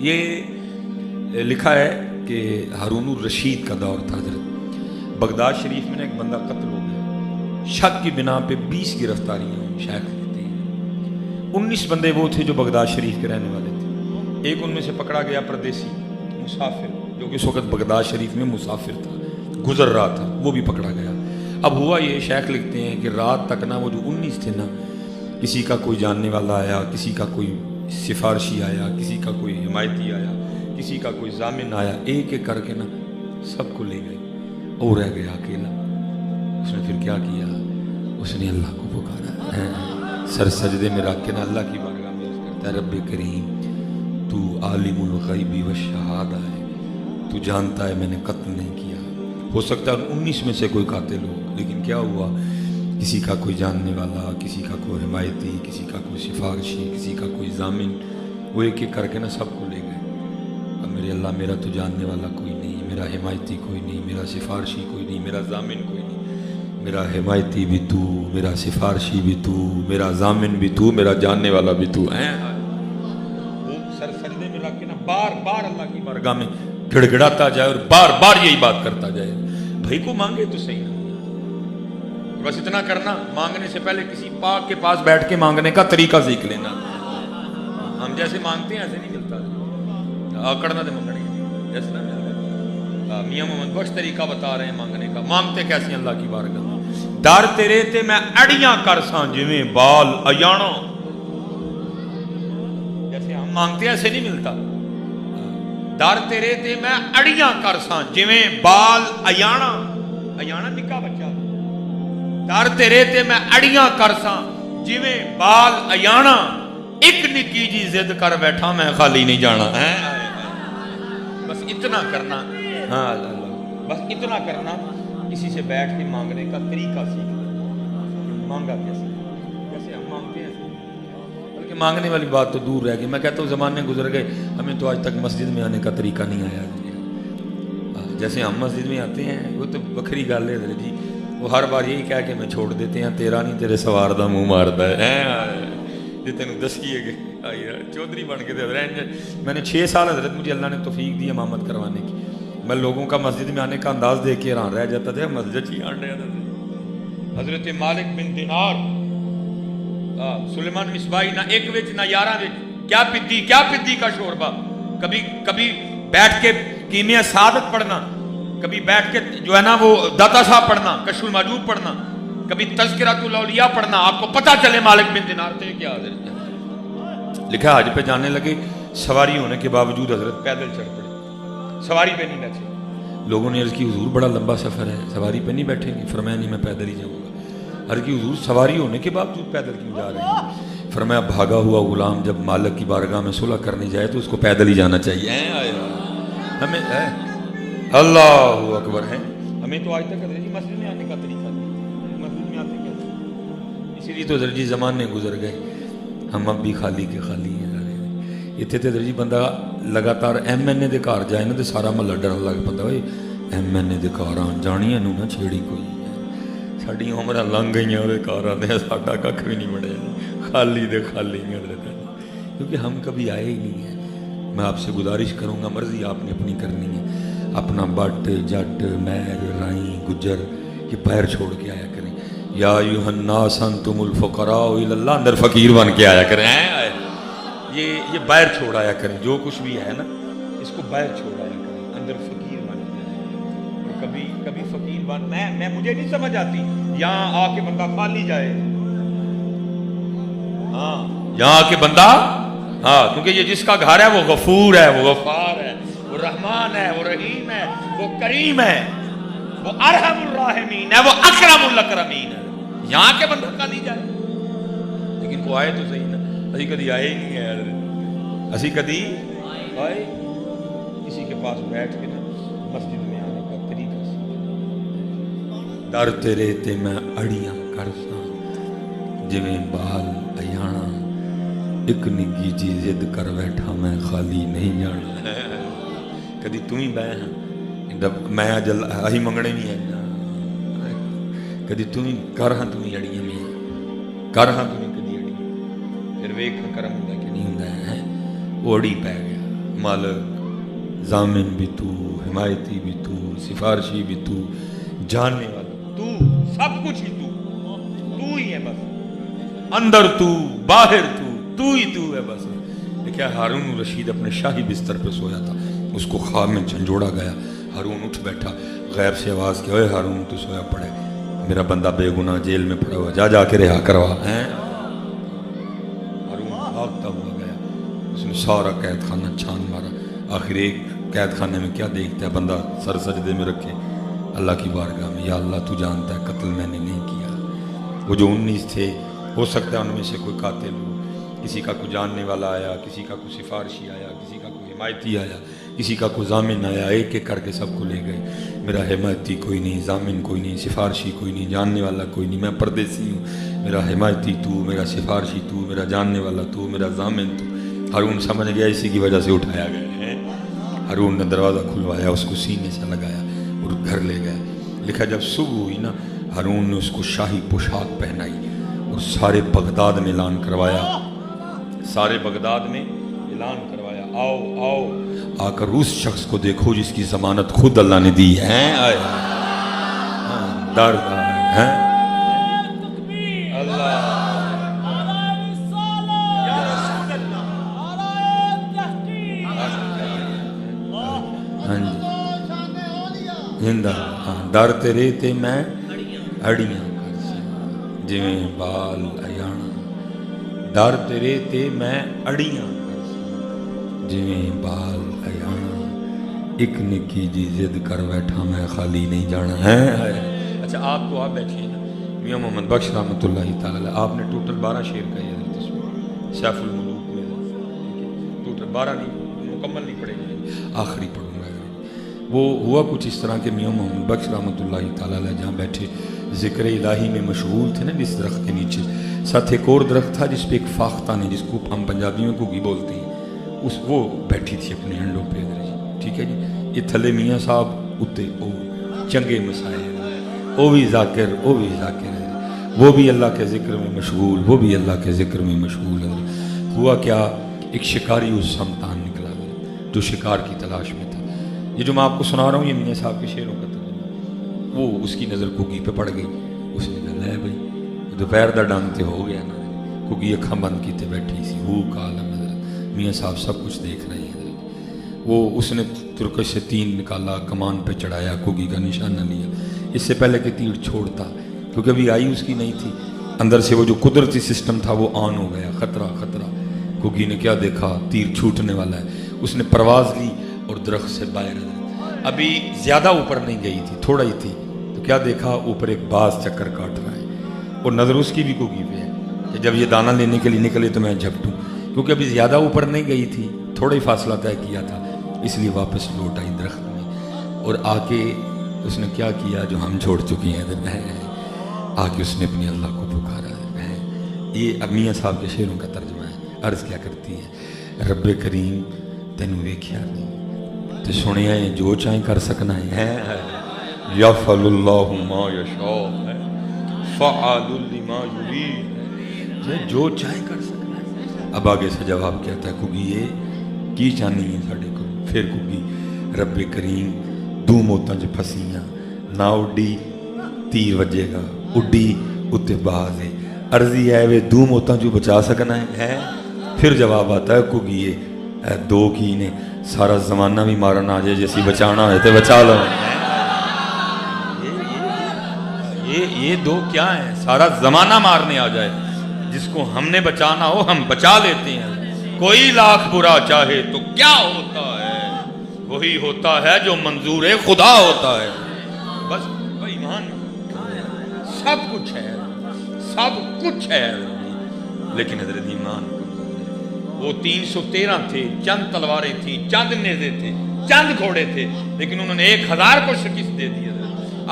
یہ لکھا ہے کہ ہارون الرشید کا دور تھا حضرت، بغداد شریف میں ایک بندہ قتل ہو گیا، شک کی بنا پہ 20 گرفتاریاں ہوئی۔ شیخ لکھتے ہیں 19 بندے وہ تھے جو بغداد شریف کے رہنے والے تھے، ایک ان میں سے پکڑا گیا پردیسی مسافر، جو کہ اس وقت بغداد شریف میں مسافر تھا، گزر رہا تھا، وہ بھی پکڑا گیا۔ اب ہوا یہ، شیخ لکھتے ہیں کہ رات تک نا وہ جو 19 تھے نا، کسی کا کوئی جاننے والا آیا، کسی کا کوئی سفارشی آیا، کسی کا کوئی حمایتی آیا، کسی کا کوئی ضامن آیا، ایک ایک کر کے نا سب کو لے گئے، اور رہ گیا اکیلا۔ اس نے پھر کیا کیا؟ اس نے اللہ کو پکارا، سر سجدے میں رکھ کے نا اللہ کی بارگاہ میں عرض کرتا ہے، رب کریم تو عالم الغیب والشہادہ ہے، تو جانتا ہے میں نے قتل نہیں کیا۔ ہو سکتا ہے 19 میں سے کوئی قاتل ہو، لیکن کیا ہوا؟ کسی کا کوئی جاننے والا، کسی کا کوئی حمایتی، کسی کا کوئی سفارشی، کسی کا کوئی ضامن، وہ ایک ایک کر کے نا سب کو لے گئے۔ اب میرے اللہ، میرا تو جاننے والا کوئی نہیں، میرا حمایتی کوئی نہیں، میرا سفارشی کوئی نہیں، میرا ضامن کوئی نہیں، میرا حمایتی بھی تو، میرا سفارشی بھی تو، میرا ضامن بھی تو، میرا جاننے والا بھی تو ہے۔ وہ سر سجدے میں رکھ کے نا بار بار اللہ کی بارگاہ میں گڑ گڑاتا جائے اور بار بار یہی بات کرتا جائے، بھائی کو مانگے تو صحیح نا، بس اتنا کرنا، مانگنے سے پہلے کسی پاک کے پاس بیٹھ کے مانگنے کا طریقہ سیکھ لینا۔ ہم جیسے مانگتے ہیں ایسے نہیں ملتا، آکڑنا دے منگنے جیسے نہ ملتا۔ میاں محمد بخش طریقہ بتا رہے ہیں مانگنے کا، مانگتے کیسے ہیں اللہ کی بارگاہ میں؟ در تیرے تے میں اڑیاں کر ساں جویں بال ایانا، جیسے ہم مانگتے ہیں ایسے نہیں ملتا۔ در تیرے تے میں اڑیاں کر ساں جویں بال ایانا، ایانا نکا بچہ، در تیرے تے میں اڑیاں کرساں جویں بال ایانا، ایک نکی جی ضد کر بیٹھا میں خالی نہیں جانا ہے۔ بس اتنا کرنا، ہاں اللہ، بس اتنا کرنا، کسی سے بیٹھ کے مانگنے کا طریقہ سیکھ لیں، مانگا کیسے، جیسے ہم مانگتے ہیں۔ بلکہ مانگنے والی بات تو دور رہ گئی، میں کہتا ہوں زمانے گزر گئے، ہمیں تو آج تک مسجد میں آنے کا طریقہ نہیں آیا۔ جیسے ہم مسجد میں آتے ہیں وہ تو بکھری گل ہے جی، وہ ہر بار یہی کہہ کے میں چھوڑ دیتے ہیں، تیرا نہیں تیرے سوار دا منہ ماردا ہے، یہ تینوں دسیے گے چودھری بن کے دے رہے۔ میں نے 6 سال حضرت مجھے اللہ نے توفیق دی امامت کروانے کی، میں لوگوں کا مسجد میں آنے کا انداز دیکھ کے حیران رہ جاتا تھا، مسجد ہی آن رہا تھا۔ حضرت مالک بن دینار، سلیمان مصباحی، نہ ایک وچ نہ 11 وچ، کیا پدی کا شوربہ، کبھی بیٹھ کے کیمیا سعادت پڑھنا، کبھی بیٹھ کے جو ہے نا وہ داتا صاحب پڑھنا، کشف الماجوب پڑھنا، کبھی تذکرۃ الاولیاء پڑھنا، آپ کو پتہ چلے مالک بن دینار تھے کیا حضرت۔ لکھا حج پہ جانے لگے، سواری ہونے کے باوجود حضرت پیدل چڑھ پڑے، سواری پہ نہیں بیٹھے۔ لوگوں نے عرض کی حضور بڑا لمبا سفر ہے، سواری پہ نہیں بیٹھیں گے؟ فرمایا نہیں، میں پیدل ہی جاؤں گا۔ عرض کی حضور سواری ہونے کے باوجود پیدل کیوں جا رہے ہیں؟ فرمایا بھاگا ہوا غلام جب مالک کی بارگاہ میں صلح کرنے جائے تو اس کو پیدل ہی جانا چاہیے۔ ہمیں اللہ اکبر ہے، ہمیں تو آج تک حضرت مسجد میں آنے کا طریقہ نہیں، مسجد میں آتے کیسے؟ اسی لیے تو حضرت زمانے گزر گئے، ہم اب بھی خالی کے خالی ہیں۔ اتنے تو حضرت بندہ لگاتار ایم این اے دے گھر جائے نا تو سارا محلہ ڈرن لگ پتا، ہوئے ایم این اے دے گھر آن جانیاں نو نہ چھیڑی کوئی، ساڈی عمر لنگ گئی وہ گھر آتے، ساڈا کھ بھی نہیں بڑے، خالی دے خالی حضرت، کیونکہ ہم کبھی آئے ہی نہیں ہیں۔ میں آپ سے گزارش کروں گا، مرضی آپ نے اپنی کرنی ہے، اپنا بٹ جٹ میر رائیں گجر یہ پیر چھوڑ کے آیا کریں۔ یا ایھا الناس انتم الفقراء الی اللہ، اندر فقیر بن کے آیا کریں، یہ باہر چھوڑ آیا کریں، جو کچھ بھی ہے نا اس کو باہر چھوڑ آیا کریں، اندر فقیر بن کے آئے۔ کبھی فقیر بن، میں مجھے نہیں سمجھ آتی یہاں آ کے بندہ خالی جائے، ہاں یہاں آ کے بندہ، ہاں کیونکہ یہ جس کا گھر ہے وہ غفور ہے، وہ غفار ہے، وہ رحمان ہے، وہ رحیم ہے، وہ کریم ہے، وہ ارحم الراحمین ہے، وہ اکرم الاکرمین ہے۔ یہاں کے بندہ خالی جائے، لیکن وہ آئے تو صحیح نا، اسی کدی آئے ہی نہیں ہے، اسی کدی آئے کسی کے پاس بیٹھ کے نا مسجد میں آنے کا طریقہ سیکھ۔ در تیرے تے میں اڑیاں کرساں جویں بال ایانا، ایک نگی جی ضد کر بیٹھا میں خالی نہیں جانا۔ کدی تم ہی بہ ہاں میں جل اہی منگنے بھی ہے، کدی تم ہی کر ہاں، تم ہی اڑیاں میں کر ہاں، تم ہی کدی اڑی، پھر ویکھ کرم ہوندا کہ نہیں ہوندا ہے، وہ اڑی پہ گیا۔ मालिक ज़ामिन भी तू, हिमायती भी तू, सिफारशी भी तू, जानने वाला तू, सब कुछ ही तू ही है बस, अंदर तू बाहर तू ही तू है बस। देखिए हारून रशीद अपने शाही बिस्तर पे सोया था, उसको ख्वाब में झंझोड़ा गया। हारून उठ बैठा, गैब से आवाज़ की, ओए हारून तू सोया पड़े, मेरा बंदा बेगुनाह जेल में पड़ा हुआ, जा जाके रिहा करवा। हैं हारून भागता हुआ गया, उसने सारा कैद खाना छान मारा। आखिर एक कैद खाने में क्या देखता है बंदा, सर सजदे में रखे अल्लाह की बारगाह में, या अल्लाह तू जानता है कत्ल मैंने नहीं किया। वो जो 19 थे, हो सकता है उनमें से कोई कातिल हो, किसी का कोई जानने वाला आया, किसी का कोई सिफारशी आया, किसी का कोई हिमायती आया, किसी का कोई जामिन आया, एक एक करके सबको ले गए। मेरा हिमायती कोई नहीं, जामिन कोई नहीं, सिफारशी कोई नहीं, जानने वाला कोई नहीं, मैं परदेसी हूँ। मेरा हिमायती तू, मेरा सिफारशी तू, मेरा जानने वाला तू, मेरा जामिन तू। हारून समझ गया इसी की वजह से उठाया गया है। हारून ने दरवाज़ा खुलवाया, उसको सीने से लगाया और घर ले गया। लिखा जब सुबह हुई ना, हारून ने उसको शाही पोशाक पहनाई और सारे बगदाद में ऐलान करवाया, सारे बगदाद में ऐलान करवाया, आओ आओ आकर उस शख्स को देखो जिसकी जमानत खुद अल्लाह ने दी है। आए दर्द है अल्लाह। हाँ जी जिंदा दर तेरे ते मैं अड़ियां कर सी, जिवें बाल अयाना, दर तेरे ते मैं अड़ियां कर सी, जिवें बाल अयाना, एक निकी जी जिद कर बैठा मैं खाली नहीं जाना है। अच्छा आप तो आप बैठिए ना, मियां मोहम्मद बख्श रहमतुल्लाह तआला, आपने टोटल 12 शेर कहे हैं सैफुल मुलूक में, टोटल 12 नहीं, मुकम्मल नहीं पढ़ेंगे, आखिरी पढ़ूंगा। वो हुआ कुछ इस तरह के मियां मोहम्मद बख्श रहमतुल्लाह तआला जहाँ बैठे ज़िक्र इलाही में मशगूल थे ना, जिस दरख्त के नीचे, साथ एक और दरख्त था जिस पे एक फाख्ता ने, जिसको हम पंजाबी में घुगी बोलते हैं, उस वो बैठी थी अपने हंडों पे, ठीक है जी। ये थले मियाँ साहब उत्ते ओ चंगे मसाए, वो भी जाकिर है, वो भी अल्लाह के ज़िक्र में मशगूल, वो भी अल्लाह के ज़िक्र में मशगूल है। हुआ क्या, एक शिकारी उस समतान निकला जो शिकार की तलाश में था। ये जो मैं आपको सुना रहा हूँ ये मियाँ साहब के शेरों का तर्जुमा। वो उसकी नज़र कुगी पे पड़ गई, उसने कहा है भाई दोपहर का डंग तो हो गया ना। कुगी अखा बंद की बैठी सी, वो काला नजर, मियाँ साहब सब कुछ देख रहे हैं। वो उसने तुर्कश से तीर निकाला, कमान पे चढ़ाया, कुगी का निशाना लिया, इससे पहले कि तीर छोड़ता, क्योंकि अभी आई उसकी नहीं थी, अंदर से वो जो कुदरती सिस्टम था वो ऑन हो गया, खतरा खतरा। कुगी ने क्या देखा, तीर छूटने वाला है, उसने परवाज़ ली और दरख्त से बाहर, अभी ज़्यादा ऊपर नहीं गई थी, थोड़ा ही थी, तो क्या देखा, ऊपर एक बाज चक्कर काट रहा है और नज़र उसकी भी कुगी पे है कि जब ये दाना लेने के लिए निकले तो मैं झपटूँ, क्योंकि अभी ज़्यादा ऊपर नहीं गई थी, थोड़ा ही फासला तय किया था, इसलिए वापस लौट आई दरख्त में। और आके उसने क्या किया जो हम छोड़ चुके हैं, आके उसने अपनी अल्लाह को पुकारा है। ये अब मियाँ साहब के शेरों का तर्जुमा है। अर्ज़ क्या करती है, रब्बे करीम तेनू वेख्या नहीं ते सुनिया है, जो चाहे कर सकना है, यफ़अलुल्लाहु मा यशा है, फ़अलुल लिमा युरीद, जो चाहे कर सकना है। अब आगे से जवाब कहता है, कुगी ये की चाहनी है साढ़े को। फिर कुगी रब्बे करीम दू मौतां च फसियां, ना उड्डी तीर वजेगा, उड्डी उत्ते बाज है, अर्जी है वे दू मौतां चू बचा सकना है। फिर जवाब आता है कुगी ये दो की ने, सारा जमाना भी मारन आ जाए, जैसी बचाना है तो बचा लो। ये दो क्या है, सारा जमाना मारने आ जाए, जिसको हमने बचाना हो हम बचा लेते हैं। कोई लाख बुरा चाहे तो क्या होता है, वही होता है जो मंजूर खुदा होता है। बस ईमान सब कुछ है, सब कुछ है, लेकिन हजरत ईमान वो 313 थे, चंद तलवारें थी, चंद नेज़े थे, चंद घोड़े थे, लेकिन उन्होंने 1000 को शिकस्त दे दी।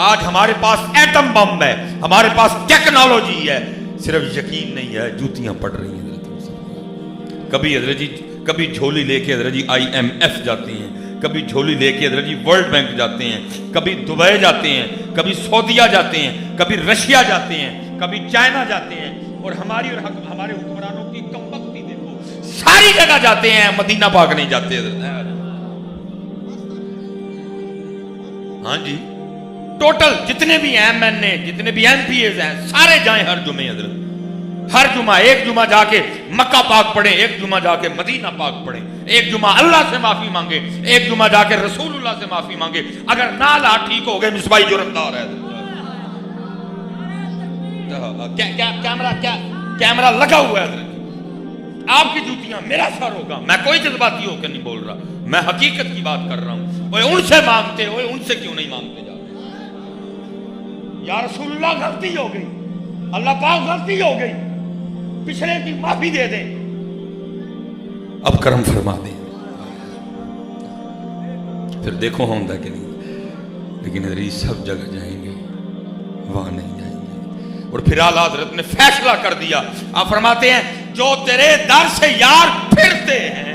आज हमारे पास एटम बम है, हमारे पास टेक्नोलॉजी है, सिर्फ यकीन नहीं है, जूतियां पड़ रही हैं। कभी हजरत जी कभी झोली लेके हजरत जी IMF जाते हैं, कभी झोली लेके हजरत जी वर्ल्ड बैंक जाते हैं, कभी दुबई जाते हैं, कभी सऊदीया जाते हैं, कभी रशिया जाते हैं, कभी चाइना जाते हैं, और हमारे हुक्मरानों की कमबख्ती देखो, सारी जगह जाते हैं, मदीना पाक नहीं जाते हजरत। हाँ जी, टोटल जितने भी MNA, जितने भी MPAs हैं, सारे जाएं हर जुमे हजरत, हर जुमा। एक जुमा जाके मक्का पाक पढ़े, एक जुमा जाके मदीना पाक पढ़े, एक जुमा अल्लाह से माफी मांगे, एक जुमा जाके रसूलुल्लाह से माफी मांगे। अगर ना ला ठीक हो गए मिसबाई जुर्मदार है। कैमरा लगा हुआ है हजरत, आपकी जूतियां मेरा सर होगा। मैं कोई जज्बाती होकर नहीं बोल रहा, मैं हकीकत की बात कर रहा हूं। ओए उनसे मांगते, ओए उनसे क्यों नहीं मांगते जा? या रसूलुल्लाह गलती हो गई, अल्लाह पाक गलती हो गई, पिछले की माफी दे दें, अब करम फरमा दें, फिर देखो होंगे कि नहीं। लेकिन अगर सब जगह जाएंगे, वहां नहीं जाएंगे। और फिर आला हजरत ने फैसला कर दिया, आप फरमाते हैं जो तेरे दर से यार फिरते हैं